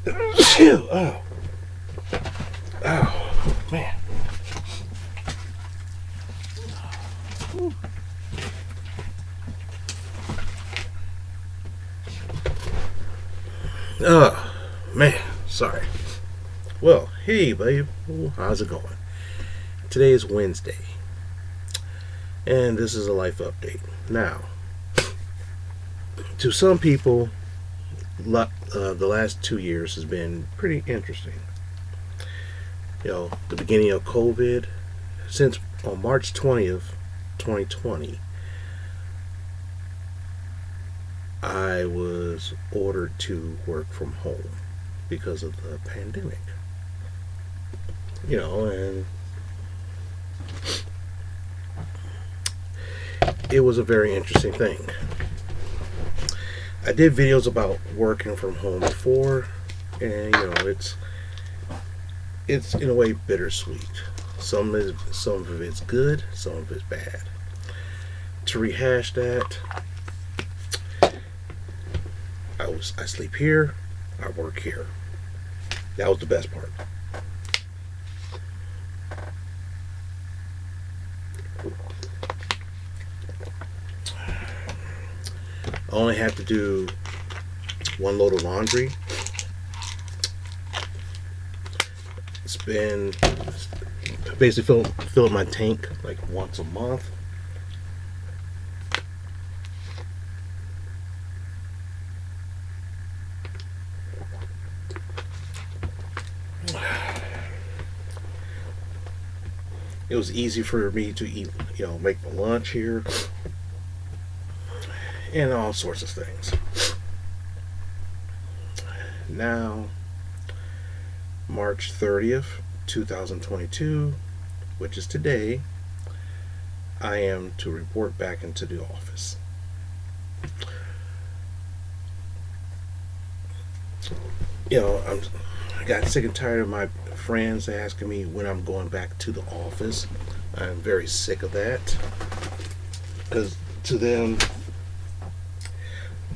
Oh, oh, man. Oh, man. Sorry. Well, hey, babe. How's it going? Today is Wednesday, and this is a life update. Now, to some people, the last 2 years has been pretty interesting. The beginning of COVID, since on March 20th, 2020, I was ordered to work from home because of the pandemic. And it was a very interesting thing. I did videos about working from home before, and it's in a way bittersweet. Some of it's good, some of it's bad. To rehash that, I sleep here, I work here. That was the best part. I only have to do one load of laundry. It's been basically fill my tank like once a month. It was easy for me to eat, make my lunch here and all sorts of things. Now, March 30th, 2022, which is today, I am to report back into the office. I got sick and tired of my friends asking me when I'm going back to the office. I'm very sick of that, because to them,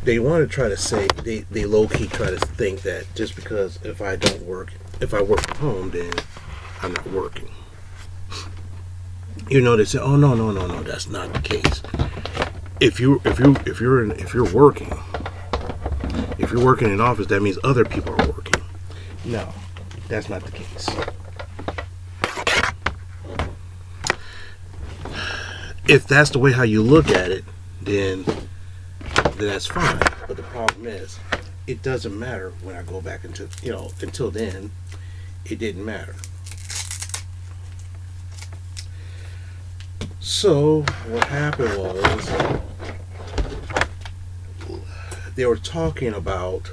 they want to try to say, they low-key try to think that just because if I work from home, then I'm not working. They say, oh, no, that's not the case. If you're working in office, that means other people are working. No, that's not the case. If that's the way how you look at it, then that's fine. But the problem is, it doesn't matter when I go back into, until then, it didn't matter. So, what happened was, they were talking about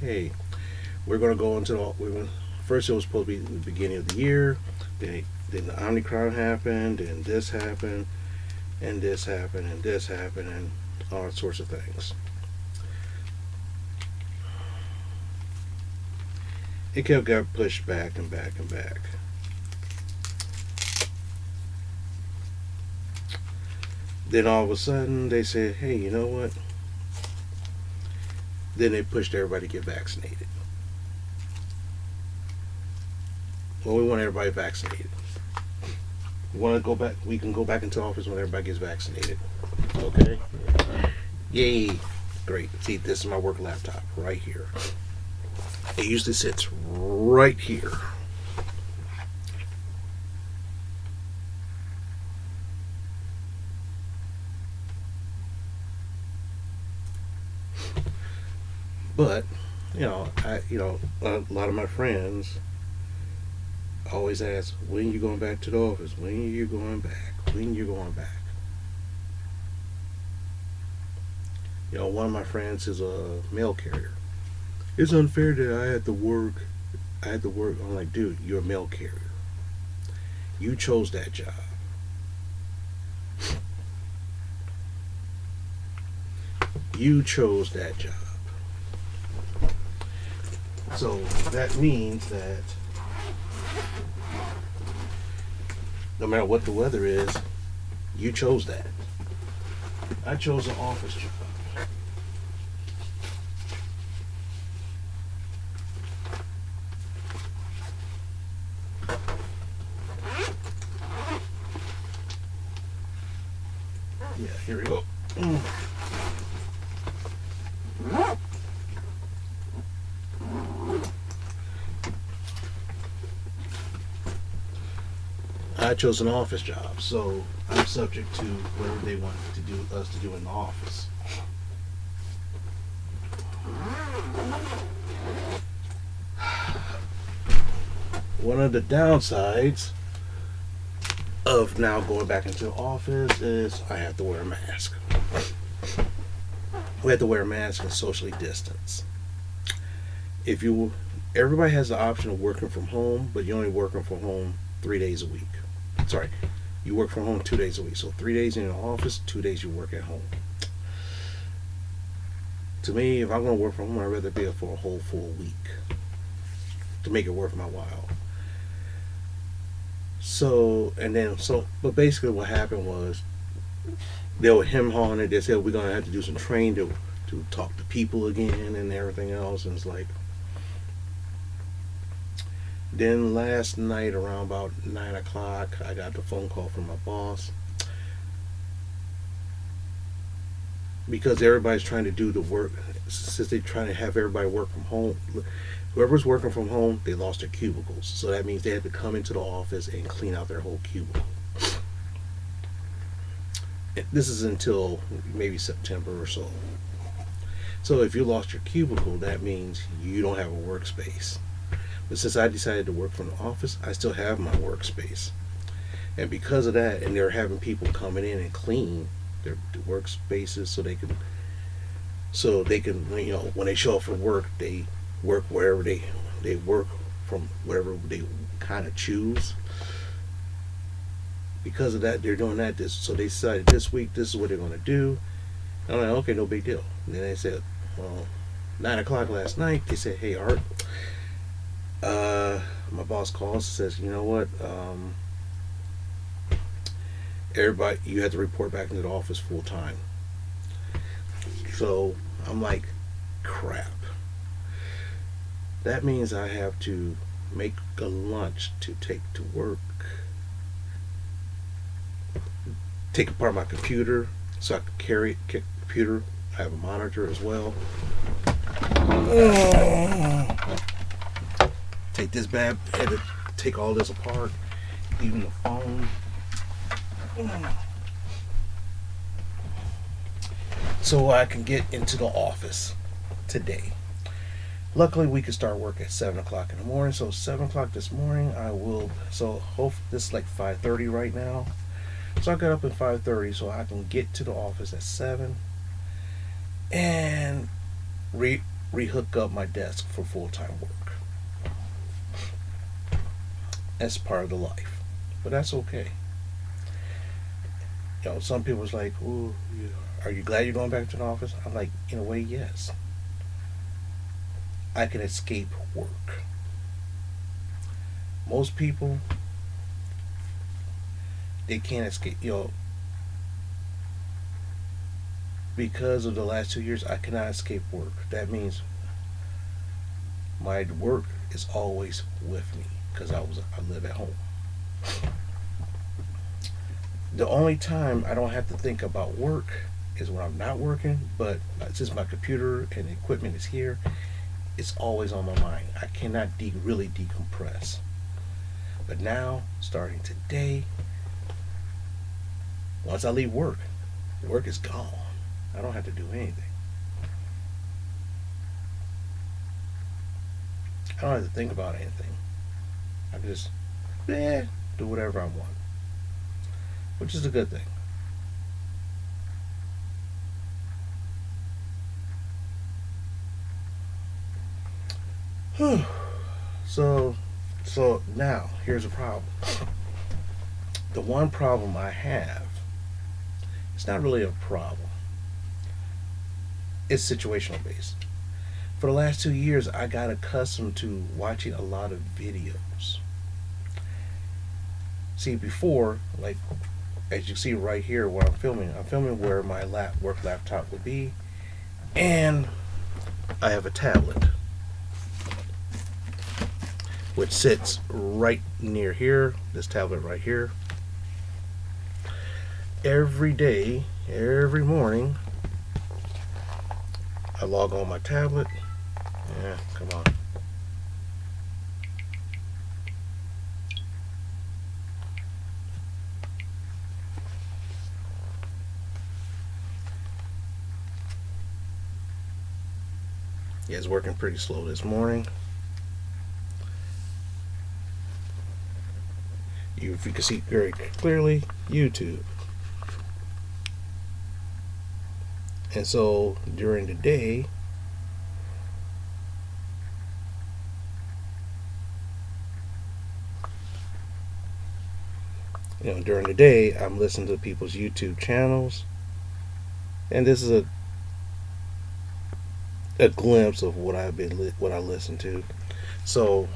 hey, we're going to go into first it was supposed to be the beginning of the year, then the Omicron happened, and this happened, and this happened, and this happened, and all sorts of things. It kept got pushed back and back and back. Then all of a sudden they said, hey, you know what? Then they pushed everybody to get vaccinated. Well, we want everybody vaccinated. We want to go back. We can go back into office when everybody gets vaccinated. Okay? Yay. Great. See, this is my work laptop right here. It usually sits right here. But, a lot of my friends always ask, when are you going back to the office? When are you going back? When are you going back? One of my friends is a mail carrier. It's unfair that I had to work. I'm like, dude, you're a mail carrier. You chose that job. You chose that job. So that means that no matter what the weather is, you chose that. I chose an office job. Yeah, here we go. I chose an office job, so I'm subject to whatever they want to do us to do in the office. One of the downsides of now going back into the office is I have to wear a mask. We have to wear a mask and socially distance. If you, everybody has the option of working from home, but you're only working from home 3 days a week. Sorry, you work from home 2 days a week. So 3 days in the office, 2 days you work at home. To me, if I'm going to work from home, I'd rather be here for a whole full week to make it worth my while. So, but basically what happened was they were hem-hawing it. They said we're going to have to do some training to talk to people again and everything else. And it's like, then last night around about 9 o'clock, I got the phone call from my boss. Because everybody's trying to do the work, since they're trying to have everybody work from home, whoever's working from home, they lost their cubicles. So that means they had to come into the office and clean out their whole cubicle. This is until maybe September or so. So if you lost your cubicle, that means you don't have a workspace. But since I decided to work from the office, I still have my workspace. And because of that, and they're having people coming in and clean their workspaces so they can, you know, when they show up for work, they work wherever they work from wherever they kind of choose. Because of that, they're doing that. So they decided this week this is what they're going to do. And I'm like, okay, no big deal. And then they said, well, 9 o'clock last night, they said, hey, Art, my boss calls and says, you know what, everybody, you have to report back into the office full time. So I'm like, crap. That means I have to make a lunch to take to work, take apart my computer so I can carry the computer. I have a monitor as well. Take this bad, had to take all this apart, even the phone. So I can get into the office today. Luckily, we could start work at 7 o'clock in the morning. So 7 o'clock this morning, I will. So hope this is like 5:30 right now. So I got up at 5:30 so I can get to the office at 7 and rehook up my desk for full-time work. That's part of the life, but that's okay. You know, some people's like, "Ooh, are you glad you're going back to the office?" I'm like, in a way, yes. I can escape work. Most people, they can't escape. You know, because of the last 2 years, I cannot escape work. That means my work is always with me because I live at home. The only time I don't have to think about work is when I'm not working, but since my computer and equipment is here, it's always on my mind. I cannot really decompress. But now, starting today, once I leave work is gone. I don't have to do anything. I don't have to think about anything. I just, do whatever I want. Which is a good thing. So now, here's a problem. The one problem I have, it's not really a problem. It's situational based. For the last 2 years, I got accustomed to watching a lot of videos. See, before, like as you see right here where I'm filming where my work laptop would be, and I have a tablet which sits right near here, this tablet right here. Every day, every morning, I log on my tablet. Yeah, come on. Yeah, it's working pretty slow this morning. If you can see very clearly, YouTube. And so during the day, I'm listening to people's YouTube channels, and this is a glimpse of what I listen to. So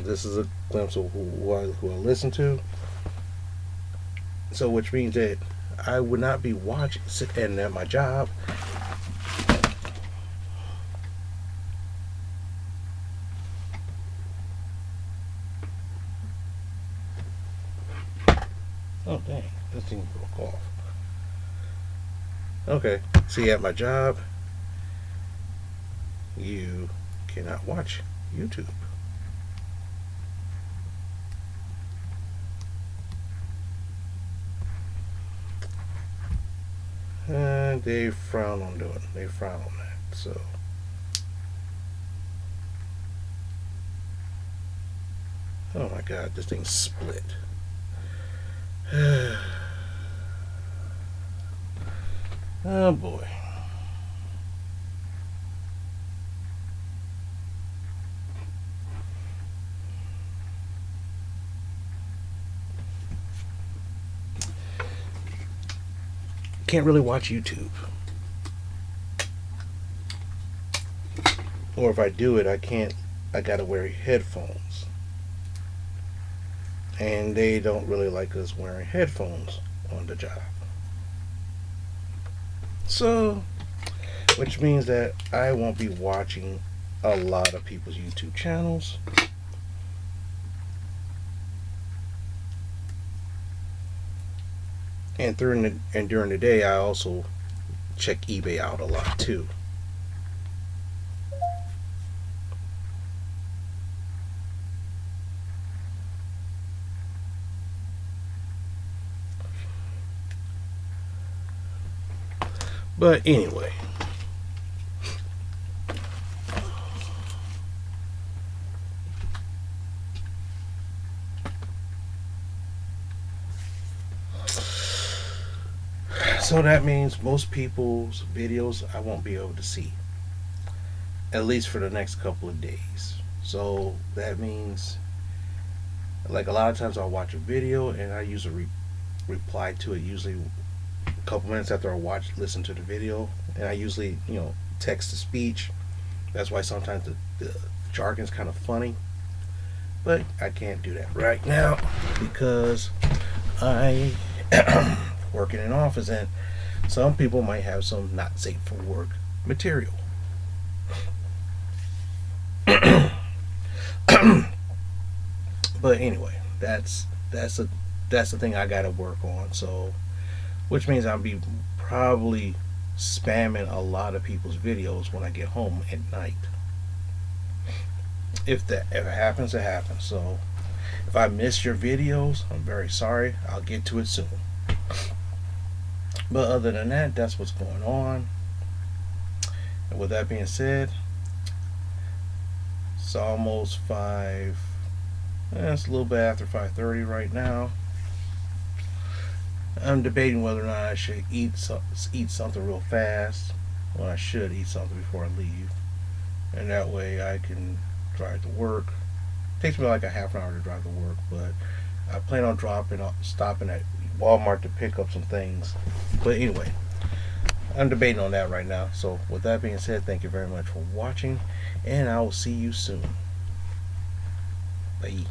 this is a glimpse of who I listen to. So which means that I would not be sitting at my job oh dang, this thing broke off. Okay, see, at my job you cannot watch YouTube. And they frown on that. So oh my god, this thing's split. Oh boy. Can't really watch YouTube. Or if I do it, I gotta wear headphones. And they don't really like us wearing headphones on the job. So, which means that I won't be watching a lot of people's YouTube channels. And during the day, I also check eBay out a lot too. But anyway, so that means most people's videos I won't be able to see, at least for the next couple of days. So that means, like, a lot of times I'll watch a video and I usually reply to it usually a couple minutes after I listen to the video, and I usually, text to speech. That's why sometimes the jargon's kind of funny, but I can't do that right now because I working in an office, and some people might have some not safe for work material. But anyway, that's the thing I gotta work on. So, which means I'll be probably spamming a lot of people's videos when I get home at night. If that ever happens, it happens. So if I miss your videos, I'm very sorry. I'll get to it soon. But other than that, that's what's going on. And with that being said, it's almost 5. It's a little bit after 5:30 right now. I'm debating whether or not I should eat something real fast. Well, I should eat something before I leave, and that way I can drive to work. It takes me like a half an hour to drive to work, but I plan on stopping at Walmart to pick up some things. But anyway, I'm debating on that right now. So with that being said, thank you very much for watching, and I will see you soon. Bye.